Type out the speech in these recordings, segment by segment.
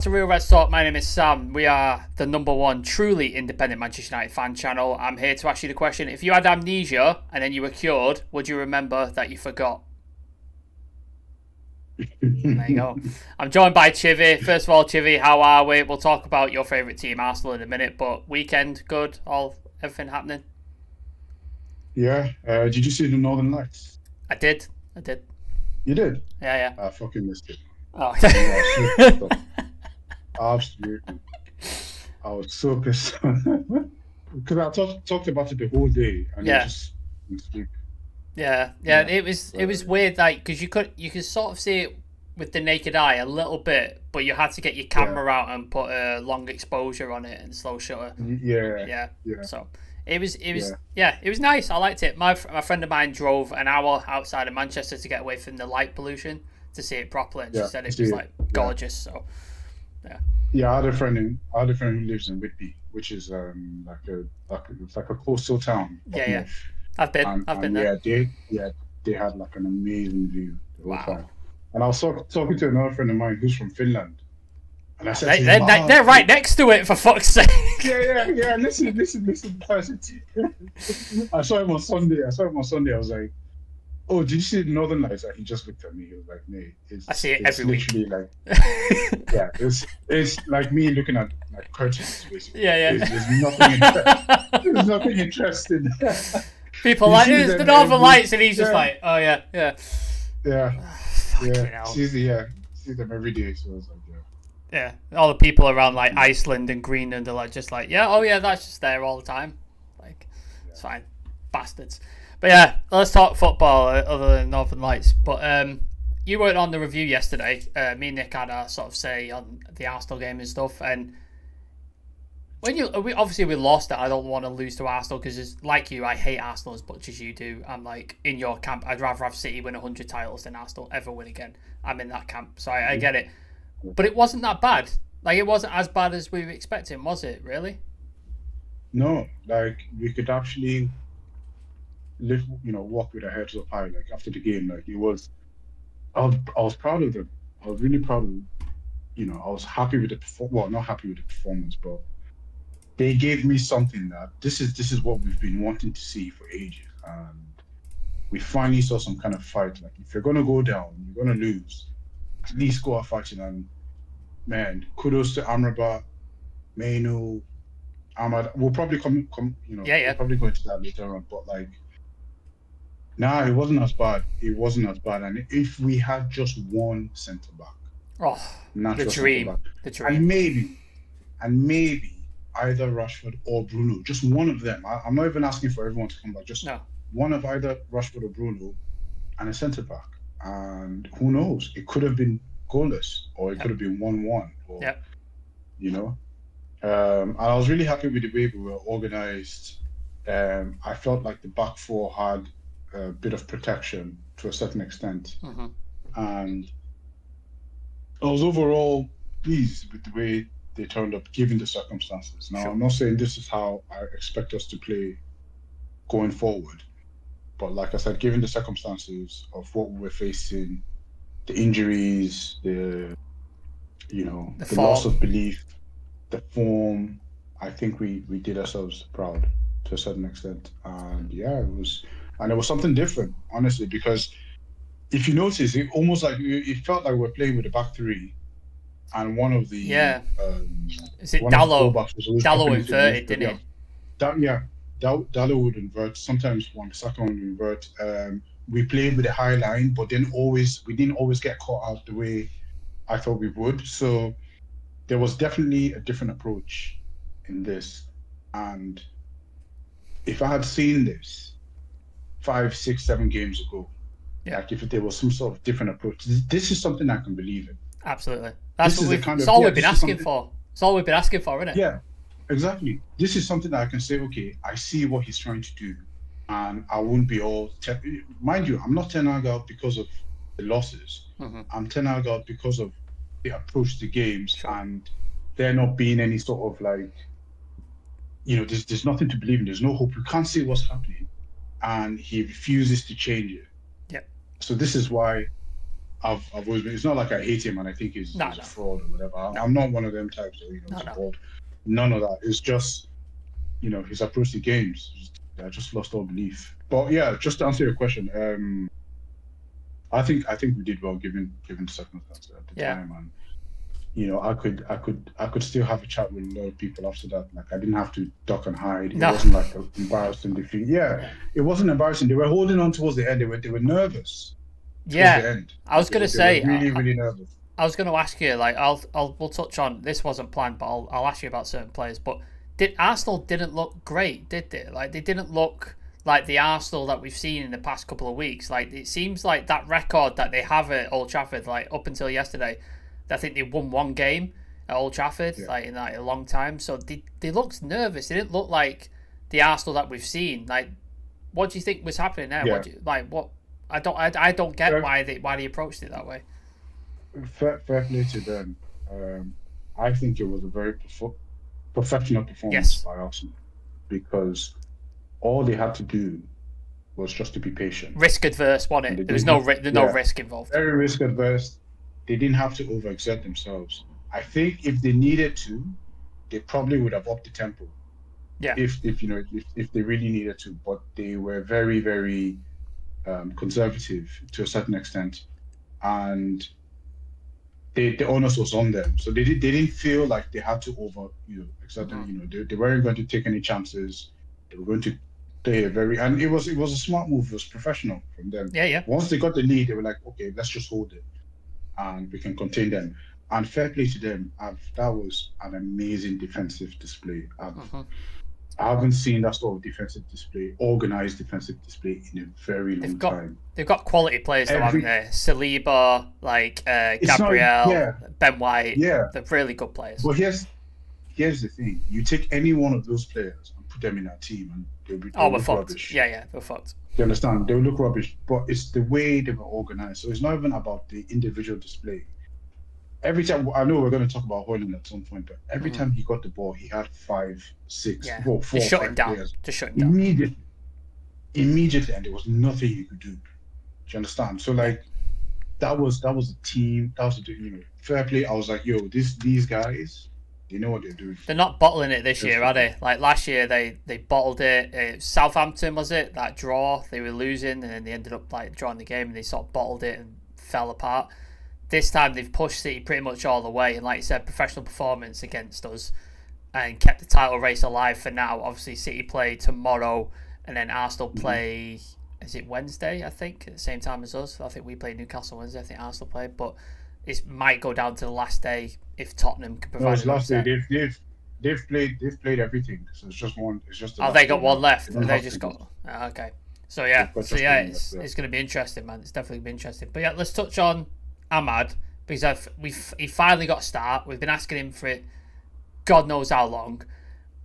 To Real Red Talk, my name is Sam. We are the #1 truly independent Manchester United fan channel. I'm here to ask you the question: if you had amnesia and then you were cured, would you remember that you forgot? There you go. I'm joined by Chivy. First of all, Chivy, how are we? We'll talk about your favourite team, Arsenal, in a minute. But weekend, good? Everything happening? Yeah. Did you see the Northern Lights? I did. You did? Yeah. I fucking missed it. Oh. I was so pissed off. Absolutely. I was so pissed because I talked about it the whole day and Yeah. I just didn't sleep. Yeah. It was weird, like, because you could sort of see it with the naked eye a little bit, but you had to get your camera out and put a long exposure on it and slow shutter. Yeah. So it was nice. I liked it. My friend of mine drove an hour outside of Manchester to get away from the light pollution to see it properly, and she said it was like gorgeous. So yeah. I had a friend who lives in Whitby, which is it's like a coastal town. Yeah. I've been there. They had like an amazing view the whole time. Wow. And I was talking to another friend of mine who's from Finland. And I said They're right next to it, for fuck's sake. Yeah. Listen. I saw him on Sunday. I was like, "Oh, did you see the Northern Lights?" And he just looked at me. He was like, "Mate, I see it every week." Like, it's like me looking at like curtains, basically. Yeah. There's nothing interesting. People like, it's the Northern Lights, and he's just like, oh yeah. See them every day. So I was like, yeah. All the people around like Iceland and Greenland are like just like, that's just there all the time. Like, it's fine, bastards. But yeah, let's talk football other than Northern Lights. But you weren't on the review yesterday. Me and Nick had a sort of say on the Arsenal game and stuff. And when we lost it, I don't want to lose to Arsenal because, like you, I hate Arsenal as much as you do. I'm like in your camp. I'd rather have City win 100 titles than Arsenal ever win again. I'm in that camp, so I get it. But it wasn't that bad. Like, it wasn't as bad as we were expecting, was it? Really? no, like we could actually walk with our heads up high. Like after the game, like it was. I was proud of them. I was really proud of them. I was happy with not happy with the performance, but they gave me something that this is what we've been wanting to see for ages, and we finally saw some kind of fight. Like if you're gonna go down, you're gonna lose. At least go out fighting. And man, kudos to Amrabat, Mainu, Ahmad. We'll probably come. We'll probably go into that later on. But like, nah, it wasn't as bad. And if we had just one centre back, the dream. And maybe either Rashford or Bruno, just one of them. I'm not even asking for everyone to come back. Just one of either Rashford or Bruno, and a centre back. And who knows? It could have been goalless, or it could have been 1-1. And I was really happy with the way we were organised. I felt like the back four had a bit of protection to a certain extent, and I was overall pleased with the way they turned up, given the circumstances. Now, I'm not saying this is how I expect us to play going forward. But like I said, given the circumstances of what we were facing, the injuries, the loss of belief, the form, I think we did ourselves proud to a certain extent. And it was something different, honestly, because if you notice, it almost like it felt like we're playing with a back three, and one of the is it Dallo inverted, didn't it? Dallo would invert. Sometimes Wan-Bissaka would invert. We played with a high line, but we didn't always get caught out the way I thought we would. So there was definitely a different approach in this. And if I had seen this 5, 6, 7 games ago, like if there was some sort of different approach, this is something I can believe in. Absolutely. It's all we've been asking for. It's all we've been asking for, isn't it? Yeah. Exactly. This is something that I can say, okay, I see what he's trying to do, and I won't be all... Mind you, I'm not Ten Hag out because of the losses. I'm Ten Hag out because of the approach to games, and there not being any sort of like, there's nothing to believe in. There's no hope. You can't see what's happening, and he refuses to change it. Yep. So this is why I've always been. It's not like I hate him and I think he's a fraud or whatever. I'm not one of them types. Support. None of that. It's just, his approach to games. I just lost all belief. But yeah, just to answer your question, I think we did well given the circumstances at the time, and I could still have a chat with a lot of people after that. Like I didn't have to duck and hide. It wasn't like an embarrassing defeat. It wasn't embarrassing. They were holding on towards the end. They were nervous. Yeah, the end. I was gonna say really nervous. I was gonna ask you, like, we'll touch on this. Wasn't planned, but I'll ask you about certain players. But Arsenal didn't look great, did they? Like they didn't look like the Arsenal that we've seen in the past couple of weeks. Like it seems like that record that they have at Old Trafford, like up until yesterday, I think they won one game at Old Trafford, like in a long time. So they looked nervous. They didn't look like the Arsenal that we've seen. Like, what do you think was happening there? What I don't get why they approached it that way. Fair play to them. I think it was a very professional performance by Arsenal, because all they had to do was just to be patient. Risk adverse, wasn't it? There was no risk involved. Very risk adverse. They didn't have to overexert themselves. I think if they needed to, they probably would have upped the tempo. Yeah. If they really needed to, but they were very, very conservative to a certain extent, and the onus was on them. So they didn't feel like they had to exert them. They weren't going to take any chances. They were going to play and it was a smart move. It was professional from them. Yeah. Once they got the lead, they were like, okay, let's just hold it, and we can contain them. And fair play to them. That was an amazing defensive display. I haven't seen that sort of organized defensive display in a very long time. They've got quality players, though, haven't they? Saliba, Gabriel, Ben White. Yeah, they're really good players. But here's the thing: you take any one of those players and put them in our team, and they'll look rubbish. Yeah, we're fucked. You understand? They'll look rubbish, but it's the way they were organized. So it's not even about the individual display. Every time, I know we're going to talk about Hojlund at some point, but every time he got the ball, he had 5, 6, 4, 5 players. Just shut him down. Immediately, and there was nothing you could do. Do you understand? So, like, that was a team. That was fair play. I was like, yo, these guys, they know what they're doing. They're not bottling it this year, are they? Like last year, they bottled it. Southampton, was it? That draw, they were losing, and then they ended up like drawing the game, and they sort of bottled it and fell apart. This time they've pushed City pretty much all the way, and like you said, professional performance against us, and kept the title race alive for now. Obviously, City play tomorrow, and then Arsenal play. Is it Wednesday? I think at the same time as us. I think we play Newcastle Wednesday. I think Arsenal play, but it might go down to the last day if Tottenham can provide. No, it's last day. They've played everything. So it's just one. It's just. They got one left. They just got. Okay. So it's going to be interesting, man. It's definitely going to be interesting. But yeah, let's touch on Ahmad, because he finally got a start. We've been asking him for it God knows how long,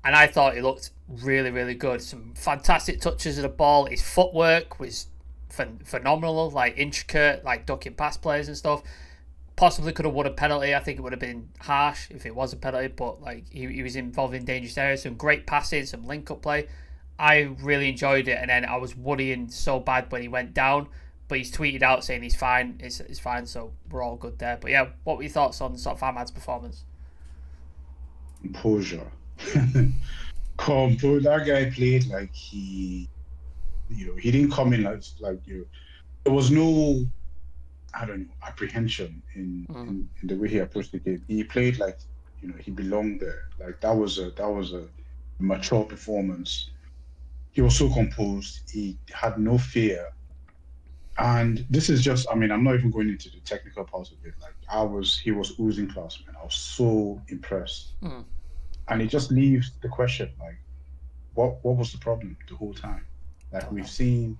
and I thought he looked really, really good. Some fantastic touches of the ball. His footwork was phenomenal, like intricate, like ducking past players and stuff. Possibly could have won a penalty. I think it would have been harsh if it was a penalty, but like he was involved in dangerous areas. Some great passing, some link-up play. I really enjoyed it, and then I was worrying so bad when he went down. But he's tweeted out saying he's fine. It's fine, so we're all good there. But yeah, what were your thoughts on sort of Ahmad's performance? Composure. That guy played like he didn't come in like there was no, I don't know, apprehension in the way he approached the game. He played like he belonged there. Like that was a mature performance. He was so composed. He had no fear. And this is just, I'm not even going into the technical part of it. Like he was oozing class, man. I was so impressed. And it just leaves the question, like, what was the problem the whole time? Like we've seen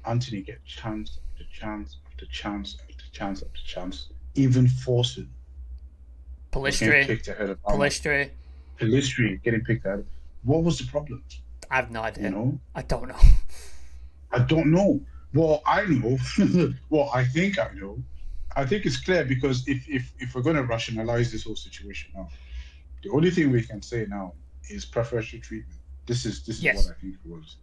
Anthony get chance after chance after chance after chance after chance, even forcing. Pellistri getting picked out. What was the problem? I have no idea. I don't know. I don't know. Well, I know. Well, I think I know. I think it's clear, because if we're going to rationalize this whole situation now, the only thing we can say now is preferential treatment. This is what I think it was.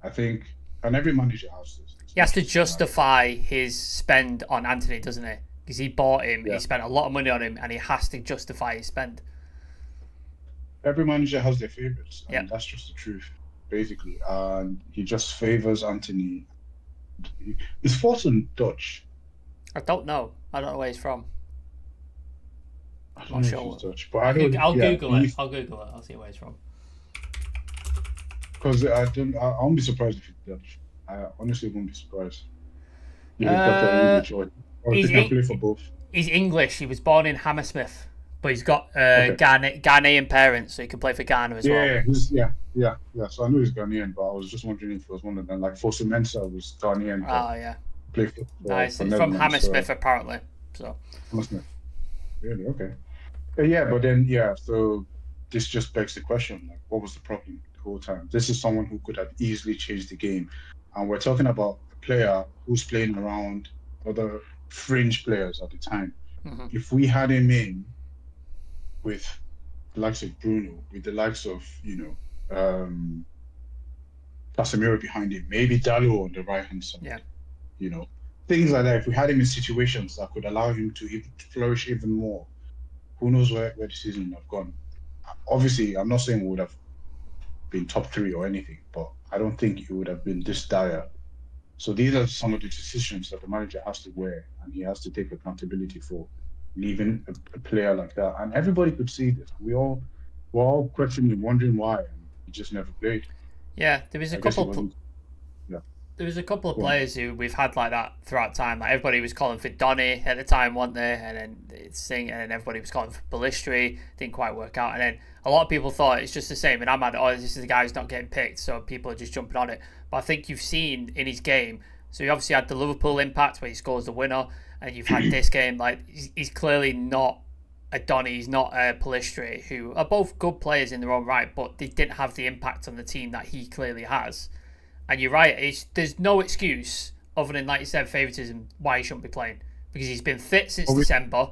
I think and every manager has this. He has to justify his spend on Anthony, doesn't he? Because he bought him, he spent a lot of money on him, and he has to justify his spend. Every manager has their favourites, and that's just the truth, basically. And he just favours Anthony. Is Forson Dutch? I don't know. I don't know where he's from. I'm not sure. Dutch, but I'll Google it. I'll Google it. I'll see where he's from. Because I won't be surprised if he's Dutch. I honestly won't be surprised. He's can play for both. He's English. He was born in Hammersmith, but he's got Ghanaian parents, so he can play for Ghana as well. Yeah. So I know he's Ghanaian, but I was just wondering if it was one of them. Like Fosu Mensah was Ghanaian. Oh yeah. Play for nice. He's from Hammersmith apparently. So. Hammersmith. Really? Okay. But then so this just begs the question: like, what was the problem the whole time? This is someone who could have easily changed the game. And we're talking about a player who's playing around other fringe players at the time. Mm-hmm. If we had him in with the likes of Bruno, with the likes of, Casemiro behind him, maybe Dalot on the right-hand side, things like that. If we had him in situations that could allow him to flourish even more, who knows where the season would have gone. Obviously, I'm not saying we would have been top 3 or anything, but I don't think it would have been this dire. So these are some of the decisions that the manager has to wear, and he has to take accountability for leaving a player like that. And everybody could see this. We're all questioning, wondering why, and he just never played. Yeah, there was a couple. There was a couple of players who we've had like that throughout time. Like everybody was calling for Donny at the time, weren't they? And then everybody was calling for Ballistri. Didn't quite work out. And then a lot of people thought it's just the same. And I'm like, this is the guy who's not getting picked, so people are just jumping on it. But I think you've seen in his game. So he obviously had the Liverpool impact where he scores the winner, and you've had this game. Like he's clearly not a Donny, he's not a Ballistri, who are both good players in their own right, but they didn't have the impact on the team that he clearly has. And you're right, there's no excuse other than, like you said, favouritism, why he shouldn't be playing. Because he's been fit since December,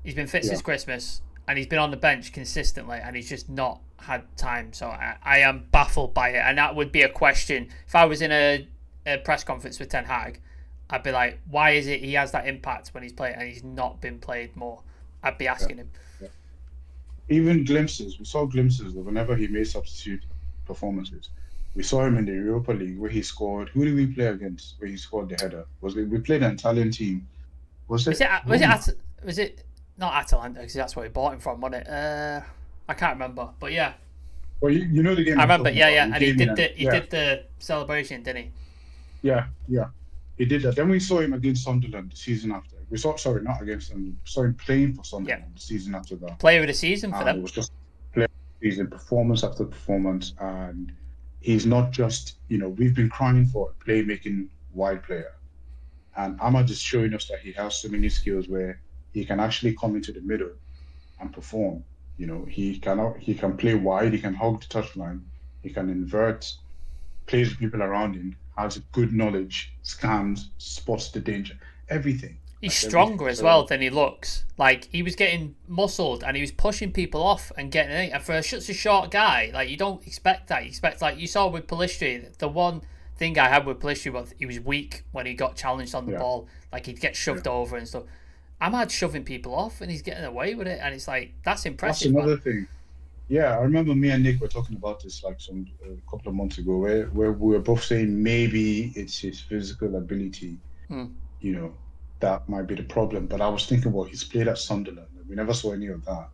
he's been fit since Christmas, and he's been on the bench consistently, and he's just not had time. So I am baffled by it. And that would be a question. If I was in a press conference with Ten Hag, I'd be like, why is it he has that impact when he's playing and he's not been played more? I'd be asking him. Yeah. Even glimpses, we saw glimpses of whenever he made substitute performances. We saw him in the Europa League where he scored. Who did we play against? Where he scored the header? We played an Italian team. Was it not Atalanta? Because that's where we bought him from, wasn't it? I can't remember, but yeah. Well, you know the game. I remember, and he did the celebration, didn't he? Yeah, he did that. Then we saw him against Sunderland the season after. Not against Sunderland. We saw him playing for Sunderland the season after that. Player of the season for them. It was just player of the season, performance after performance, and he's not just, we've been crying for a playmaking wide player. And Ahmad is showing us that he has so many skills where he can actually come into the middle and perform. He can play wide, he can hug the touchline, he can invert, plays with people around him, has good knowledge, scans, spots the danger, everything. He's stronger as well than he looks. Like, he was getting muscled and he was pushing people off and getting in. And for such a short guy, like, you don't expect that. You expect, like, you saw with Ballistri, the one thing I had with Ballistri was he was weak when he got challenged on the ball. Like, he'd get shoved over and stuff. Ahmad shoving people off and he's getting away with it. And it's like, that's impressive. That's another thing. Yeah, I remember me and Nick were talking about this like a couple of months ago where we were both saying maybe it's his physical ability, that might be the problem. But I was thinking, he's played at Sunderland. We never saw any of that.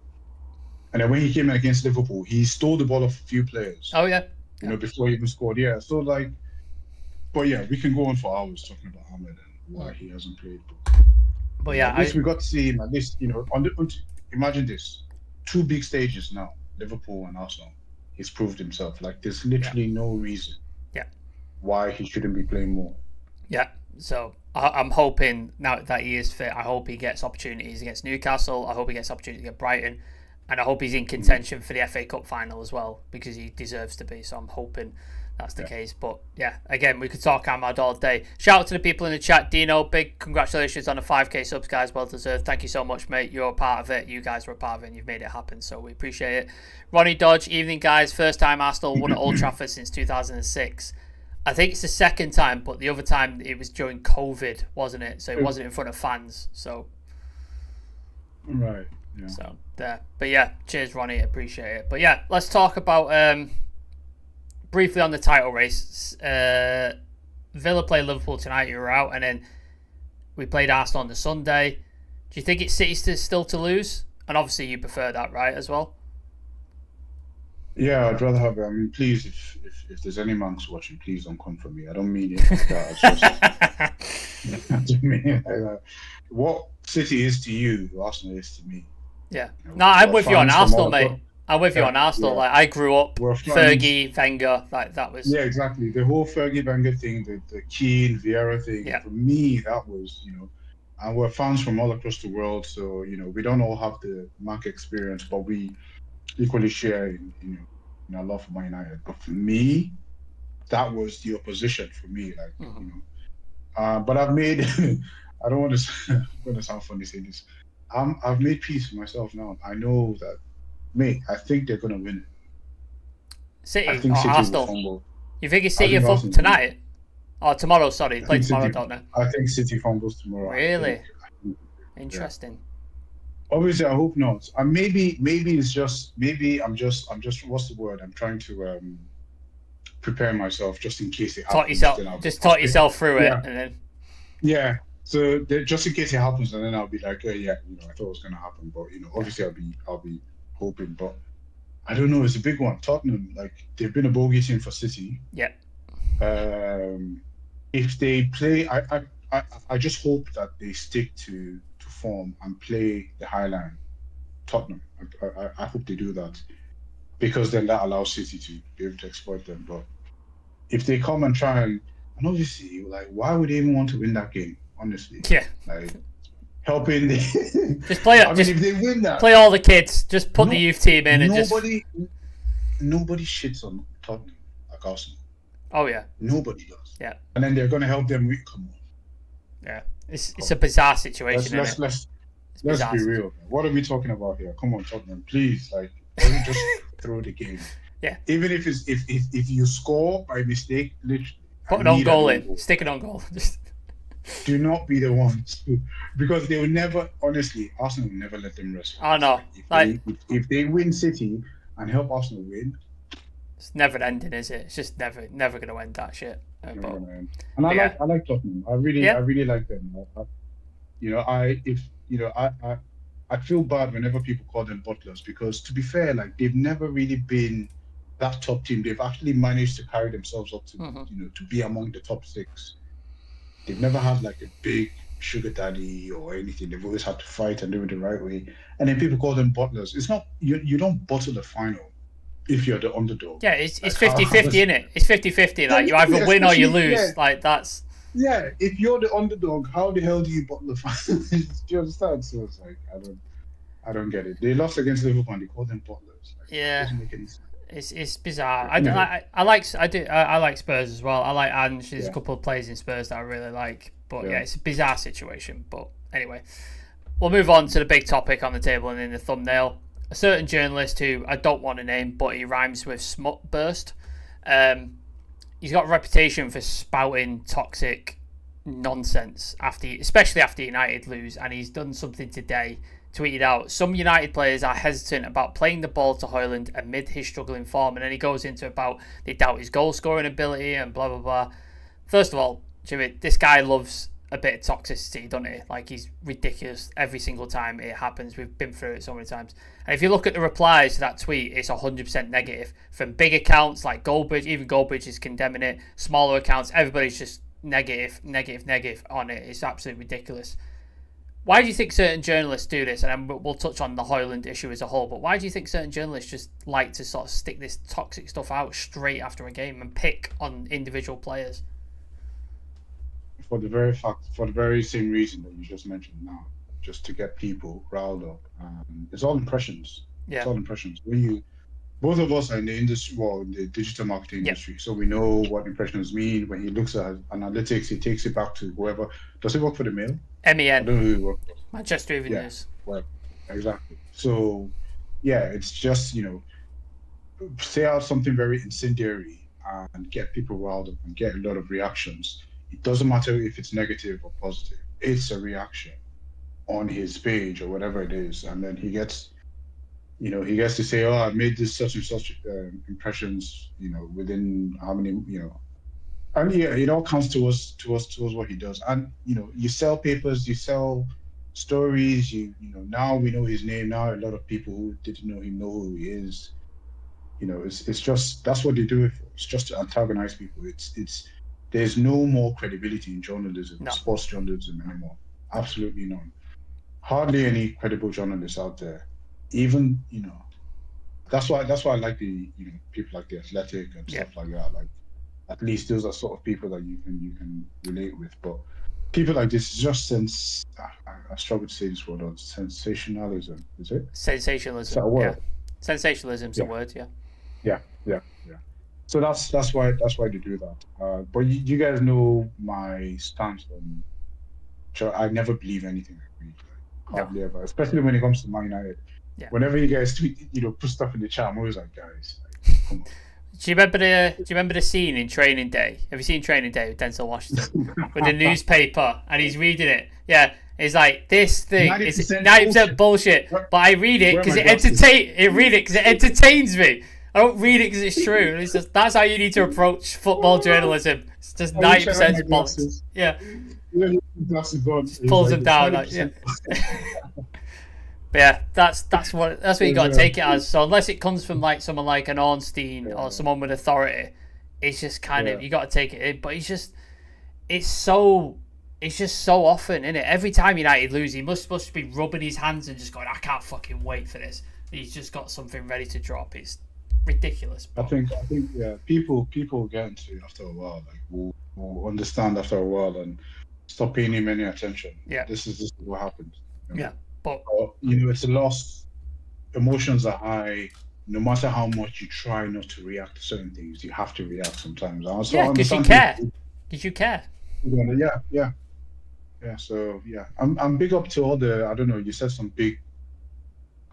And then when he came in against Liverpool, he stole the ball off a few players. Oh, yeah. Before he even scored. Yeah, so we can go on for hours talking about Ahmed and why he hasn't played. But yeah, at least we got to see him, at least, imagine this. 2 big stages now, Liverpool and Arsenal. He's proved himself. Like, there's literally no reason why he shouldn't be playing more. Yeah, so I'm hoping now that he is fit, I hope he gets opportunities against Newcastle. I hope he gets opportunities against Brighton. And I hope he's in contention for the FA Cup final as well, because he deserves to be. So I'm hoping that's the case. But yeah, again, we could talk Ahmad all day. Shout out to the people in the chat. Dino, big congratulations on the 5k subs, guys. Well deserved. Thank you so much, mate. You're a part of it. You guys were a part of it and you've made it happen. So we appreciate it. Ronnie Dodge, evening, guys. First time Arsenal won at Old Trafford since 2006. I think it's the second time, but the other time it was during COVID, wasn't it? So it wasn't in front of fans. So right, yeah. So there, but yeah, cheers, Ronnie, appreciate it. But yeah, let's talk about briefly on the title race. Villa play Liverpool tonight. You were out, and then we played Arsenal on the Sunday. Do you think it's City still to lose? And obviously, you prefer that, right, as well? Yeah, I'd rather have. I mean, please, if there's any monks watching, please don't come for me. I don't mean it like that. I don't mean it like that. What City is to you, Arsenal is to me. Yeah. No, I'm with you on Arsenal, mate. I'm with you on Arsenal. Like, I grew up Fergie, Wenger, like that was. Yeah, exactly. The whole Fergie Wenger thing, the Keane, Vieira thing. Yeah. For me, that was, and we're fans from all across the world, so we don't all have the mark experience, but we equally share in our love for Man United. But for me, that was the opposition for me. Like but I've made. I don't want to. I'm going to sound funny saying this. I've made peace with myself now. I know that, mate. I think they're going to win it. City I think or City Arsenal? will fumble. You think it's City or tonight? Or tomorrow? Sorry, play tomorrow. City, don't know. I think City fumbles tomorrow. Really? Interesting. Yeah. Obviously, I hope not. And maybe it's just I'm just what's the word? I'm trying to prepare myself just in case it happens. Talk yourself through it, and then. Yeah. So just in case it happens, and then I'll be like, oh, yeah, I thought it was going to happen, but obviously I'll be hoping, but I don't know. It's a big one. Tottenham, like they've been a bogey team for City. Yeah. If they play, I just hope that they stick to form and play the high line. Tottenham, I hope they do that, because then that allows City to be able to exploit them. But if they come and try and obviously, like, why would they even want to win that game? Honestly, yeah, like helping the just play. I mean, if they win that, play all the kids. Just put the youth team in and nobody shits on Tottenham like Arsenal. Oh yeah, nobody does. Yeah, and then they're going to help them. Come on. Yeah, it's a bizarre situation. Let's be real. What are we talking about here? Come on, Tottenham, please. Like, let me just throw the game. Yeah. Even if you score by mistake, literally put an own goal in. Stick it on goal. Just. Do not be the ones because they will never. Honestly, Arsenal will never let them rest. Oh no! If they win City and help Arsenal win, it's never ending, is it? It's just never going to end that shit. I like Tottenham. I really like them. I feel bad whenever people call them butlers, because to be fair, like they've never really been that top team. They've actually managed to carry themselves up to to be among the top 6. They've never had like a big sugar daddy or anything. They've always had to fight and do it the right way. And then people call them butlers. It's not, you don't bottle the final if you're the underdog. Yeah, it's 50-50, isn't it? It's 50-50. Like you either win or you lose. Yeah. Like that's. Yeah, if you're the underdog, how the hell do you bottle the final? Do you understand? So it's like I don't get it. They lost against Liverpool and they call them butlers. Like, yeah. It doesn't make any sense. It's bizarre. I like Spurs as well. I like Ange. There's a couple of players in Spurs that I really like. But yeah, it's a bizarre situation. But anyway, we'll move on to the big topic on the table and in the thumbnail. A certain journalist who I don't want to name, but he rhymes with smut burst. He's got a reputation for spouting toxic nonsense especially after United lose, and he's done something today. Tweeted out, some United players are hesitant about playing the ball to Hojlund amid his struggling form, and then he goes into about they doubt his goal scoring ability and blah blah blah. First of all, Jimmy, this guy loves a bit of toxicity, doesn't he? Like, he's ridiculous every single time it happens. We've been through it so many times. And if you look at the replies to that tweet, it's 100% negative. From big accounts like Goldbridge, even Goldbridge is condemning it. Smaller accounts, everybody's just negative on it. It's absolutely ridiculous. Why do you think certain journalists do this? And we'll touch on the Hojlund issue as a whole, but why do you think certain journalists just like to sort of stick this toxic stuff out straight after a game and pick on individual players? For the very same reason that you just mentioned now, just to get people riled up. It's all impressions. Yeah. It's all impressions. Both of us are in the industry, in the digital marketing industry, so we know what impressions mean. When he looks at analytics, he takes it back to whoever. Does he work for the Mail? M.E.N. I don't know who he works for. Manchester Evening News. Well, exactly. So, yeah, it's just, say out something very incendiary and get people riled up and get a lot of reactions. It doesn't matter if it's negative or positive. It's a reaction on his page or whatever it is, and then he gets to say, "Oh, I made this such and such impressions, within how many, and yeah, it all counts towards what he does. And you sell papers, you sell stories. Now we know his name. Now a lot of people who didn't know him know who he is. It's just that's what they do it for. It's just to antagonize people. It's there's no more credibility in journalism, No. sports journalism anymore. Absolutely none. Hardly any credible journalists out there. Even that's why I like the people like the Athletic and stuff like that. Like at least those are sort of people that you can relate with. But people like this is just I struggle to say this word. Sensationalism, is it? Sensationalism. Is that a word? Yeah. Sensationalism's a word. Yeah. Yeah. So that's why they do that. But you guys know my stance on. I never believe anything I read. Hardly ever, especially when it comes to Man United. Yeah. Whenever you guys tweet, put stuff in the chat, I'm always like, guys, come on. Do you remember the scene in Training Day? Have you seen Training Day with Denzel Washington with the newspaper and he's reading it? Yeah, it's like this thing is 90% bullshit, but I read it because it entertains me. I don't read it because it's true. It's just that's how you need to approach football journalism. It's just 90% bollocks. Yeah. Just pulls them down. Like, yeah. But yeah, that's what you got to take it as. So unless it comes from like someone like an Ornstein or someone with authority, it's just kind of you got to take it in. But it's just so often, isn't it? Every time United lose, he must be rubbing his hands and just going, I can't fucking wait for this. He's just got something ready to drop. It's ridiculous. I think people get into it after a while. Like will understand after a while and stop paying him any attention. Yeah, this is what happened. Yeah. But it's a loss. Emotions are high. No matter how much you try not to react to certain things, you have to react sometimes. Because you care. Because you care. Yeah. So I'm big up to all the. I don't know. You said some big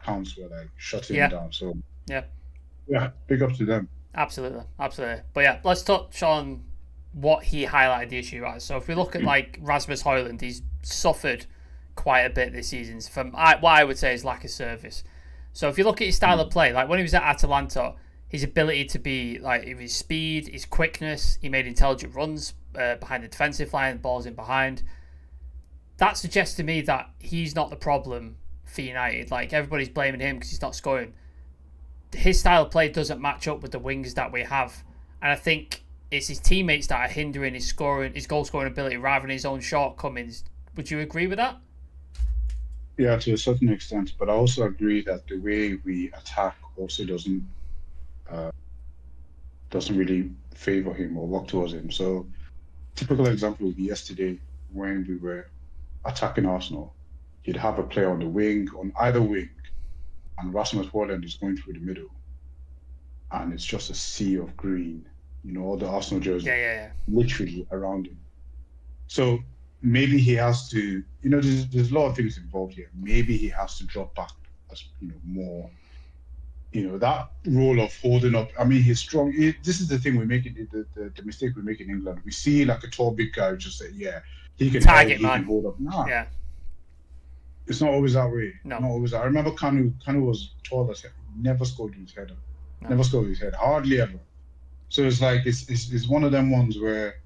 accounts were like shutting down. So yeah, big up to them. Absolutely. But yeah, let's touch on what he highlighted the issue as. So if we look at like Rasmus Hojlund, he's suffered quite a bit this season from what I would say is lack of service. So if you look at his style of play, like when he was at Atalanta, his ability to be like his speed, his quickness, he made intelligent runs behind the defensive line, balls in behind. That suggests to me that he's not the problem for United. Like everybody's blaming him because he's not scoring. His style of play doesn't match up with the wings that we have, and I think it's his teammates that are hindering his goal scoring ability rather than his own shortcomings. Would you agree with that? Yeah, to a certain extent, but I also agree that the way we attack also doesn't really favor him or work towards him. So, typical example would be yesterday when we were attacking Arsenal. You'd have a player on the wing, on either wing, and Rasmus Hojlund is going through the middle, and it's just a sea of green. All the Arsenal jerseys, literally around him. So maybe he has to, there's a lot of things involved here. Maybe he has to drop back, more. That role of holding up. I mean, he's strong. This is the thing we make it. The mistake we make in England. We see like a tall, big guy who just say, he can target, he can hold up. Nah, it's not always that way. No, not always. I remember Kanu was tall as hell. Never scored with his head up. No. Never scored with his head. Hardly ever. So it's like it's one of them ones where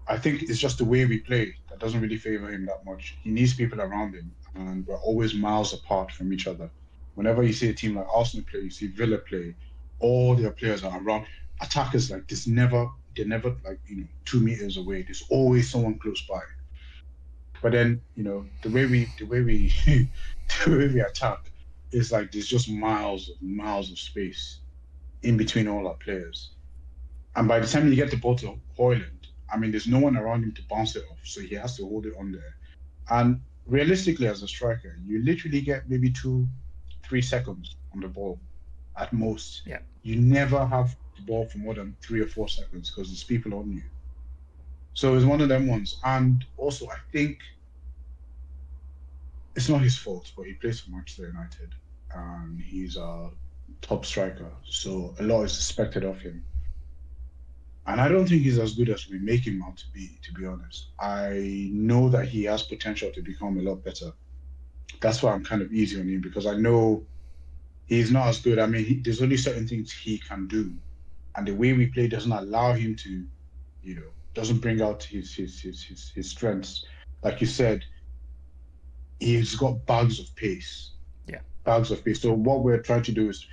I think it's just the way we play that doesn't really favor him that much. He needs people around him, and we're always miles apart from each other. Whenever you see a team like Arsenal play, you see Villa play, all their players are around. Attackers like this they're never like 2 meters away. There's always someone close by. But then the way we attack is like there's just miles of space in between all our players. And by the time you get the ball to Hojlund, I mean, there's no one around him to bounce it off, so he has to hold it on there. And realistically, as a striker, you literally get maybe 2-3 seconds on the ball at most. Yeah. You never have the ball for more than 3 or 4 seconds because there's people on you. So it's one of them ones. And also, I think it's not his fault, but he plays for Manchester United, and he's a top striker, so a lot is expected of him. And I don't think he's as good as we make him out to be honest. I know that he has potential to become a lot better. That's why I'm kind of easy on him, because I know he's not as good. I mean, there's only certain things he can do. And the way we play doesn't allow him to, doesn't bring out his strengths. Like you said, he's got bags of pace. Yeah. Bags of pace. So what we're trying to do is,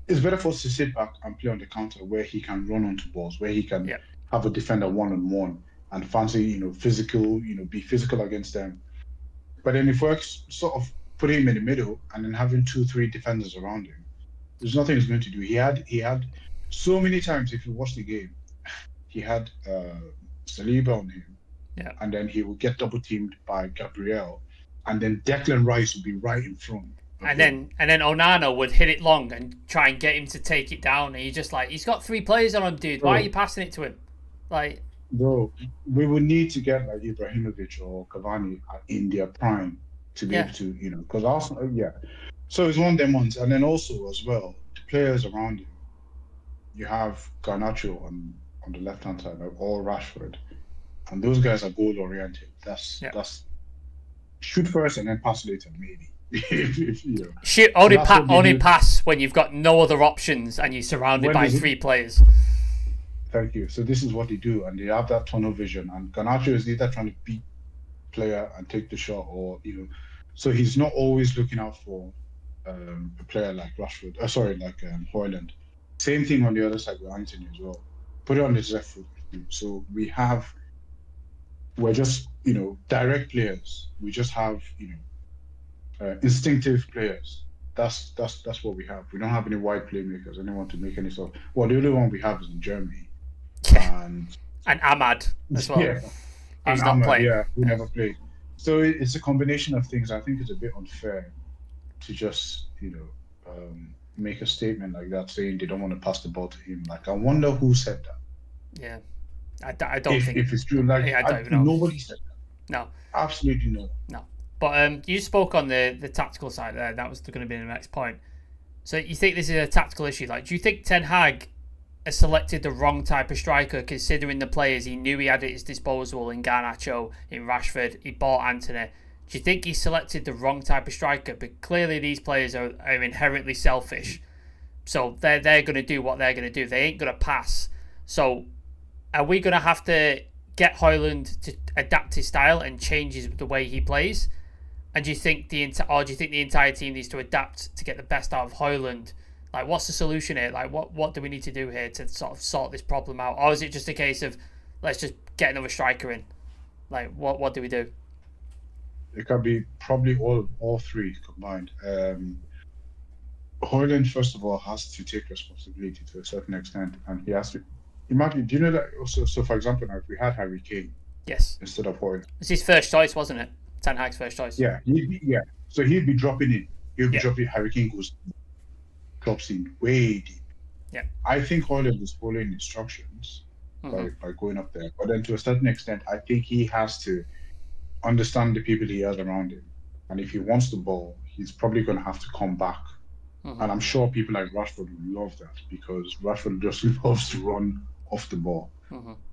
it's better for us to sit back and play on the counter where he can run onto balls, where he can have a defender one-on-one and fancy, physical, be physical against them. But then if we're sort of putting him in the middle and then having 2-3 defenders around him, there's nothing he's going to do. He had so many times, if you watch the game, he had Saliba on him, and then he would get double teamed by Gabriel, and then Declan Rice would be right in front. And then Onana would hit it long and try and get him to take it down, and you're just like, he's got 3 players on him, dude. Why are you passing it to him? Like, bro, we would need to get like Ibrahimovic or Cavani in their prime to be able to, because Arsenal, So it's one of them ones, and then also as well, the players around him. You have Garnacho on the left hand side, or Rashford, and those guys are goal oriented. That's shoot first and then pass later, maybe. Shoot, only pass when you've got no other options and you're surrounded by 3 players. Thank you. So this is what they do, and they have that tunnel vision. And Garnacho is either trying to beat player and take the shot, or so he's not always looking out for a player like Rashford. Like Hojlund. Same thing on the other side with Anthony as well. Put it on his left foot. So we're just direct players. We just have instinctive players. That's what we have. We don't have any wide playmakers. Anyone to make any sort. Well, the only one we have is in Germany. And Ahmad as well. Yeah, he's not playing. Yeah, we never played. So it's a combination of things. I think it's a bit unfair to just make a statement like that, saying they don't want to pass the ball to him. Like, I wonder who said that. Yeah, I don't think if it's true. Like, I don't even know. Nobody said that. No, absolutely no. But you spoke on the tactical side there. That was going to be the next point. So you think this is a tactical issue? Like, do you think Ten Hag has selected the wrong type of striker, considering the players he knew he had at his disposal in Garnacho, in Rashford? He bought Anthony. Do you think he selected the wrong type of striker? But clearly these players are inherently selfish. So they're going to do what they're going to do. They ain't going to pass. So are we going to have to get Hojlund to adapt his style and change the way he plays? And do you think the entire team needs to adapt to get the best out of Hojlund? Like, what's the solution here? Like, what do we need to do here to sort of sort this problem out? Or is it just a case of, let's just get another striker in? Like, what do we do? It can be probably all 3 combined. Hojlund, first of all, has to take responsibility to a certain extent, and he has to. Imagine, do you know that also? So, for example, now if we had Harry Kane, instead of Hojlund, it's his first choice, wasn't it? Ten Hag's first choice. Yeah, So he'd be dropping in. He'll be dropping. Harry Kane drops in way deep. Yeah. I think Hojlund is following instructions by going up there, but then to a certain extent, I think he has to understand the people he has around him, and if he wants the ball, he's probably going to have to come back. And I'm sure people like Rashford would love that, because Rashford just loves to run off the ball.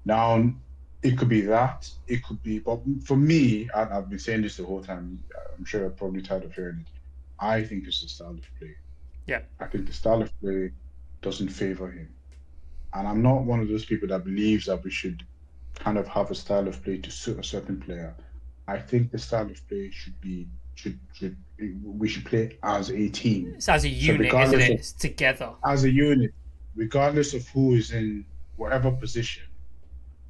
Now, it could be that, it could be, but for me, and I've been saying this the whole time, I'm sure you're probably tired of hearing it, I think it's the style of play. Yeah. I think the style of play doesn't favor him. And I'm not one of those people that believes that we should kind of have a style of play to suit a certain player. I think the style of play we should play as a team. It's as a unit, isn't it? It's together. As a unit, regardless of who is in whatever position,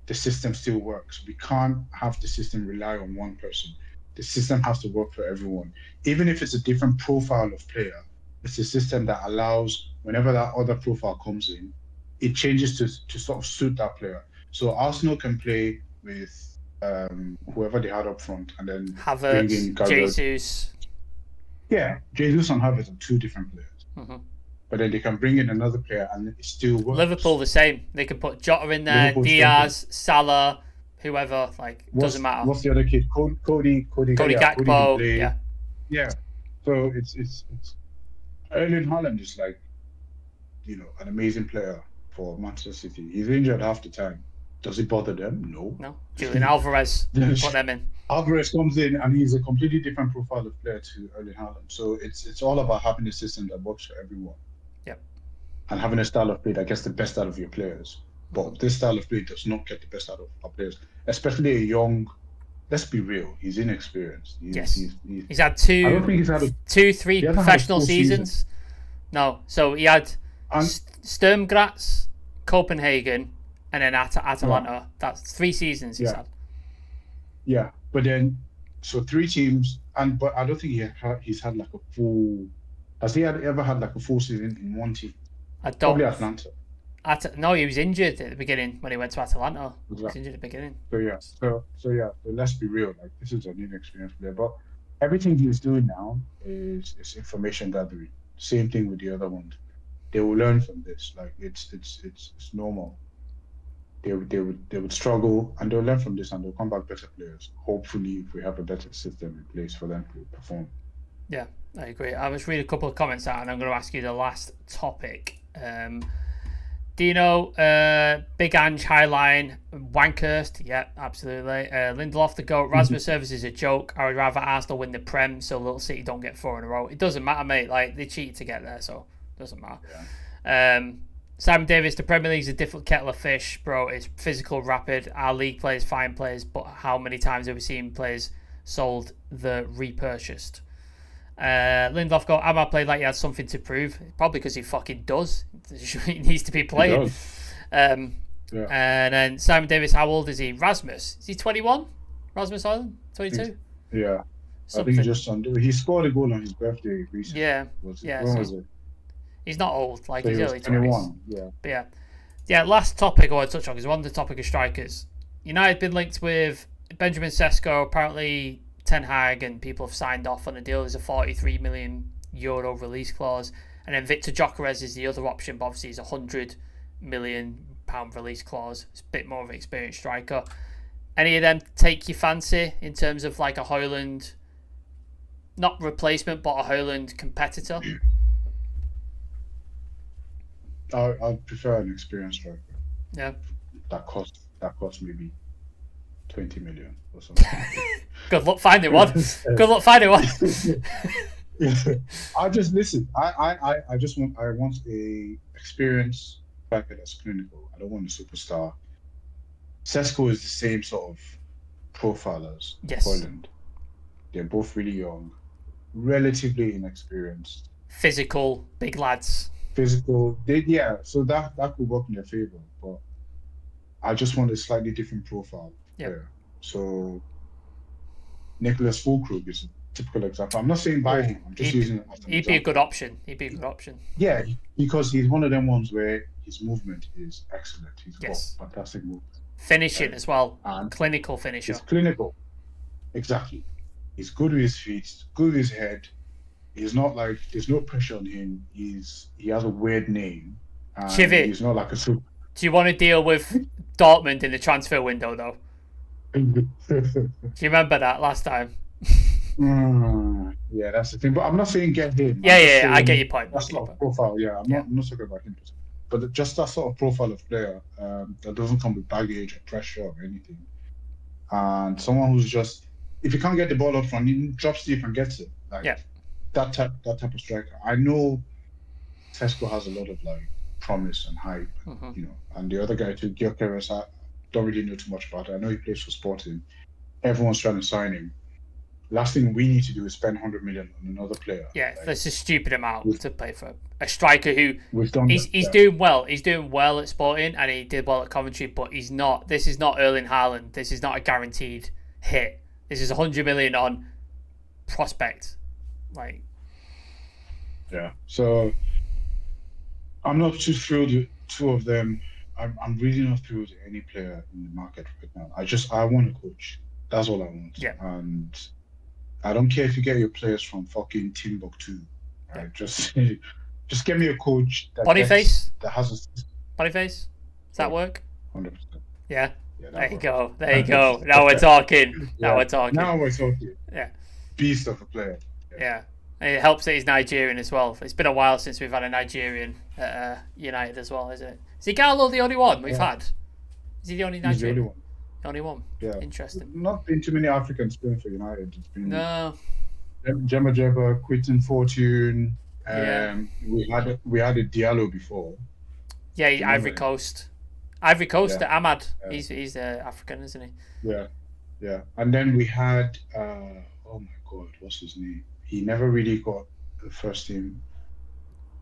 the system still works. We can't have the system rely on one person. The system has to work for everyone. Even if it's a different profile of player, it's a system that allows, whenever that other profile comes in, it changes to sort of suit that player. So Arsenal can play with whoever they had up front, and then Havertz, bring in Jesus. Yeah, Jesus and Havertz are 2 different players. But then they can bring in another player and it still works. Liverpool the same. They can put Jota in there, Liverpool Diaz, Salah, whoever. Doesn't matter. What's the other kid? Cody Gakpo. Yeah. So it's Erling Haaland is an amazing player, for Manchester City. He's injured half the time. Does it bother them? No. No. Julian Alvarez put them in. Alvarez comes in and he's a completely different profile of player to Erling Haaland. So it's all about having a system that works for everyone. Yep. And having a style of play that gets the best out of your players. But this style of play does not get the best out of our players, especially a young. Let's be real. He's inexperienced. He's had two. I don't think he's had three professional seasons. No, so he had Sturm Graz, Copenhagen, and then Atalanta. Yeah. That's 3 seasons he's had. Yeah, but then so 3 teams, but I don't think he's had like a full. Has he ever had like a full season in one team? Probably Atlanta. No, he was injured at the beginning when he went to Atalanta. Exactly. He was injured at the beginning. So let's be real. Like, this is an inexperienced player, but everything he's doing now is information gathering. Same thing with the other ones. They will learn from this. Like, it's normal. They would struggle, and they'll learn from this, and they'll come back better players. Hopefully, if we have a better system in place for them to perform. Yeah, I agree. I was reading a couple of comments out, and I'm going to ask you the last topic. Dino, Big Ange, Highline, Wankhurst, yeah, absolutely. Lindelof, the GOAT, Rasmus Service is a joke. I would rather Arsenal win the Prem so Little City don't get 4 in a row. It doesn't matter, mate. Like, they cheated to get there, so it doesn't matter. Yeah. Simon Davis, the Premier League's a different kettle of fish, bro. It's physical, rapid. Our league players, fine players, but how many times have we seen players sold the repurchased? Lindelof go, Ahmad played like he had something to prove. Probably because he fucking does. He needs to be playing. And then Simon Davis, how old is he? Rasmus, is he 21? Rasmus Hojlund, 22? Yeah. Something. I think he scored a goal on his birthday recently. Yeah. Was it? He's not old, like, so he's early 21. 20s. Yeah. But yeah, last topic I want to touch on is on the topic of strikers. United been linked with Benjamin Šeško. Apparently Ten Hag and people have signed off on a deal. There's a €43 million release clause, and then Victor Gyökeres is the other option, but obviously he's a £100 million release clause. It's a bit more of an experienced striker. Any of them take your fancy in terms of like a Hojlund, not replacement, but a Hojlund competitor? I prefer an experienced striker. Yeah. That costs maybe 20 million or something. Good luck finding one. I just listen. I want a experienced striker that's clinical. I don't want a superstar. Sesko is the same sort of profile as Hojlund. They're both really young, relatively inexperienced, physical, big lads. So that could work in their favor. But I just want a slightly different profile. Yeah. So Nicholas Fulkrug is a typical example. I'm not saying buy him. I'm just using it as an example. He'd be a good option. Yeah, because he's one of them ones where his movement is excellent. He's got fantastic movement. Finishing as well. And clinical finisher. He's clinical. Exactly. He's good with his feet, good with his head. He's not like, there's no pressure on him. He has a weird name. Chivy. He's not like a super. Do you want to deal with Dortmund in the transfer window though? Do you remember that last time? Yeah, that's the thing. But I'm not saying get him. Yeah, I get your point. That's not a profile. Yeah, I'm not talking about him. But just that sort of profile of player that doesn't come with baggage or pressure or anything. And someone who's just, if you can't get the ball up front, he drops deep and gets it. That type of striker. I know Sesko has a lot of like promise and hype, and the other guy too, Gyökeres, I don't really know too much about it. I know he plays for Sporting. Everyone's trying to sign him. Last thing we need to do is spend 100 million on another player. Yeah, that's a stupid amount to pay for a striker who he's doing well. He's doing well at Sporting and he did well at Coventry, but he's not. This is not Erling Haaland. This is not a guaranteed hit. This is 100 million on prospect. So I'm not too thrilled with 2 of them. I'm really not thrilled with any player in the market right now. I want a coach. That's all I want. Yeah. And I don't care if you get your players from fucking Timbuktu. Right? Just get me a coach that Boniface. That has a Boniface. Does that work? 100%. Yeah. There you go. Now we're talking. Now we're talking. Yeah. Beast of a player. Yeah. And it helps that he's Nigerian as well. It's been a while since we've had a Nigerian at United as well, isn't it? Is Igalo the only one we've had? Is he the only Nigerian? He's the only one. The only one? Yeah. Interesting. Not been too many Africans playing for United. It's been No. Jemma, Quinton Fortune. Yeah. We had a Diallo before. Yeah, Ivory Coast. Ivory Coast, Yeah. Ahmad. Yeah. He's African, isn't he? Yeah. And then we had oh my God, what's his name? He never really got the first team.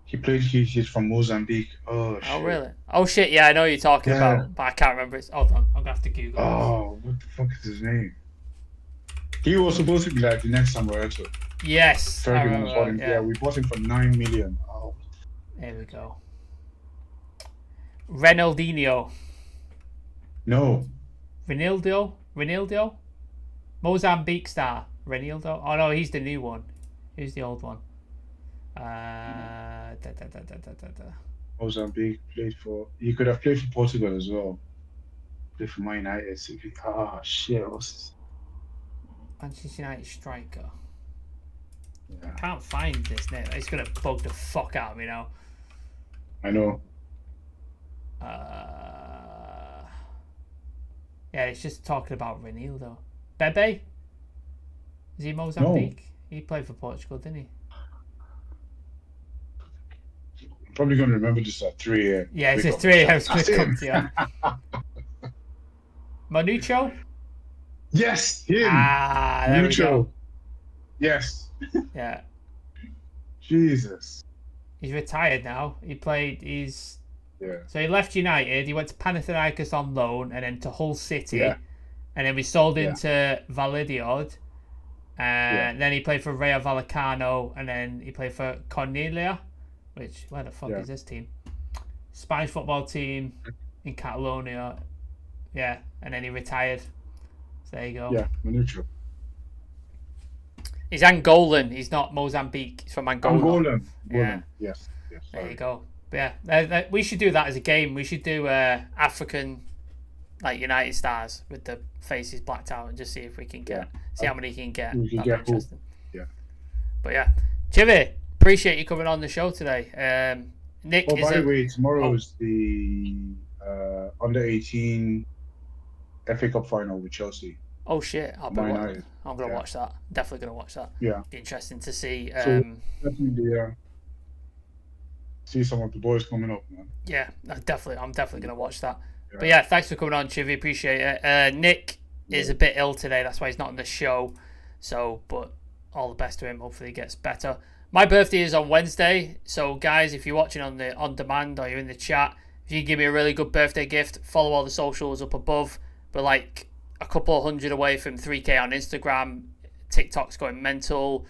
He played. He's from Mozambique. Oh shit. Oh really? Oh shit! Yeah, I know what you're talking Yeah. about, but I can't remember. Hold on, I'm gonna have to Google. Oh, what the fuck is his name? He was supposed to be like the next Samuel Eto'o. Yes. I Fergie remember, bought him. yeah. Yeah, we bought him for 9 million. Oh. There we go. Ronaldinho. No. Ronaldo. Mozambique star. Ronaldo. Oh no, he's the new one. Who's the old one? Mozambique played for. He could have played for Portugal as well. Played for Man United. Ah, shit. What's this? Manchester United striker. Yeah, I can't find this name. It's gonna bug the fuck out of me now. I know. Yeah, it's just talking about Ronaldo. Bebe? Is he Mozambique? No. He played for Portugal, didn't he? I'm probably going to remember this at 3 a.m. Yeah, it's at 3 a.m. It's going to come to you. Manucho? Yes, him. Ah, there we go. Yes. Yeah. Jesus. He's retired now. Yeah. So he left United, he went to Panathinaikos on loan, and then to Hull City, and then we sold him to Valladolid, and then he played for Rayo Vallecano, and then he played for Cornellà, which, where the fuck is this team? Spanish football team in Catalonia, and then he retired. So there you go. Yeah, Manucho. He's Angolan, he's not Mozambique, he's from Angola. Angolan. Yeah. Yes. There you go. But yeah, we should do that as a game. We should do African, like United stars with the faces blacked out, and just see if we can see how many you can get. That'd be interesting. Yeah. But yeah, Chivi, appreciate you coming on the show today. Nick. Oh, by the way, tomorrow is the under 18 FA Cup final with Chelsea. Oh shit! I'm gonna watch that. Definitely gonna watch that. Yeah. Be interesting to see. So definitely, see some of the boys coming up, man. Yeah, I'm definitely gonna watch that. Yeah. But yeah, thanks for coming on, Chivi. Appreciate it. Nick is a bit ill today. That's why he's not on the show. So, but all the best to him. Hopefully, he gets better. My birthday is on Wednesday. So, guys, if you're watching on demand or you're in the chat, if you can give me a really good birthday gift, follow all the socials up above. We're like a couple hundred away from 3K on Instagram. TikTok's going mental.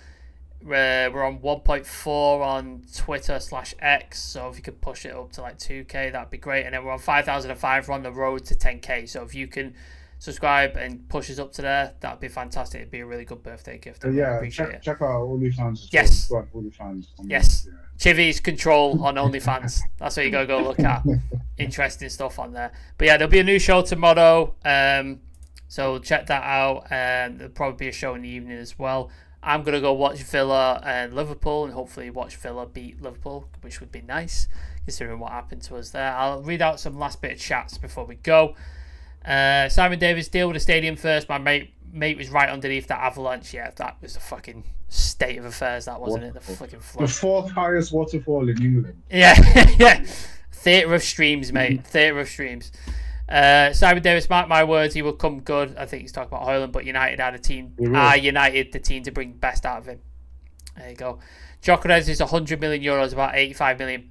We're on 1.4 on Twitter/X, so if you could push it up to like 2K, that'd be great. And then we're on 5,005. We're on the road to 10K, so if you can subscribe and push us up to there, that'd be fantastic. It'd be a really good birthday gift. I appreciate it. Check out OnlyFans. Yes. Well. OnlyFans. Yes. Yeah. Chivi's control on OnlyFans. That's what you gotta go look at. Interesting stuff on there. But yeah, there'll be a new show tomorrow. So check that out. There'll probably be a show in the evening as well. I'm going to go watch Villa and Liverpool and hopefully watch Villa beat Liverpool, which would be nice considering what happened to us there. I'll read out some last bit of chats before we go. Simon Davis, deal with the stadium first. My mate was right underneath that avalanche. Yeah, that was the fucking state of affairs, that wasn't it? The fucking flood. The fourth highest waterfall in England. Yeah, yeah. Theatre of streams, mate. Theatre of streams. Simon Davis, mark my words, he will come good. I think he's talking about Hojlund, but United are the team. United the team to bring best out of him. There you go. Gyökeres is €100 million, about £85 million.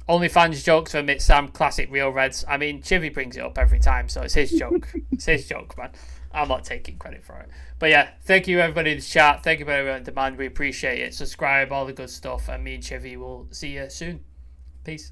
OnlyFans jokes from Sam, classic Real Reds. I mean, Chivi brings it up every time, so it's his joke. It's his joke, man. I'm not taking credit for it. But yeah, thank you everybody in the chat. Thank you everyone on demand. We appreciate it. Subscribe, all the good stuff, and me and Chivi will see you soon. Peace.